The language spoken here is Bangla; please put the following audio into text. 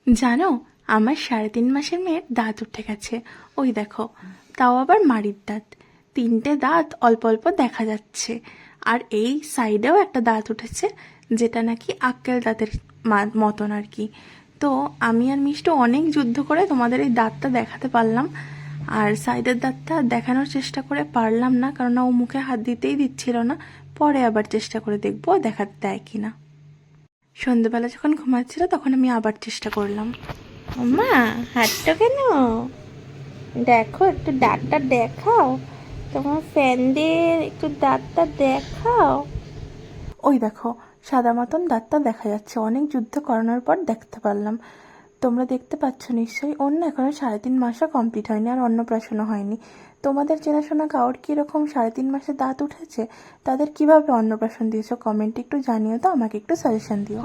জানো, আমার 3.5 মাসের মেয়ের দাঁত উঠে গেছে। ওই দেখো, তাও আবার মাড়ির দাঁত। 3টে দাঁত অল্প অল্প দেখা যাচ্ছে। আর এই সাইডেও একটা দাঁত উঠেছে, যেটা নাকি আক্কেল দাঁতের মতন আর কি। তো আমি আর মিষ্টু অনেক যুদ্ধ করে তোমাদের এই দাঁতটা দেখাতে পারলাম। আর সাইডের দাঁতটা দেখানোর চেষ্টা করে পারলাম না, কারণ ও মুখে হাত দিতেই দিচ্ছিল না। পরে আবার চেষ্টা করে দেখবো দেখাতে দেয় কিনা। সন্ধেবেলা যখন ঘুমাচ্ছিল তখন আমি আবার চেষ্টা করলাম। মা, হাঁটতো কেন? দেখো, একটু দাঁতটা দেখাও। তোমার ফ্যানদের একটু দাঁতটা দেখাও। ওই দেখো, সাদা মতন দাঁতটা দেখা যাচ্ছে। অনেক যুদ্ধ করানোর পর দেখতে পারলাম। তোমরা দেখতে পাচ্ছ নিশ্চয়ই। ওর না এখনো 3.5 মাসও কমপ্লিট হয়নি, আর অন্নপ্রাশনও হয়নি। তোমাদের চেনাশোনা কারোর কীরকম 3.5 মাসে দাঁত উঠেছে, তাদের কিভাবে অন্নপ্রাশন দিয়েছো কমেন্টে একটু জানিও তো, আমাকে একটু সাজেশন দিও।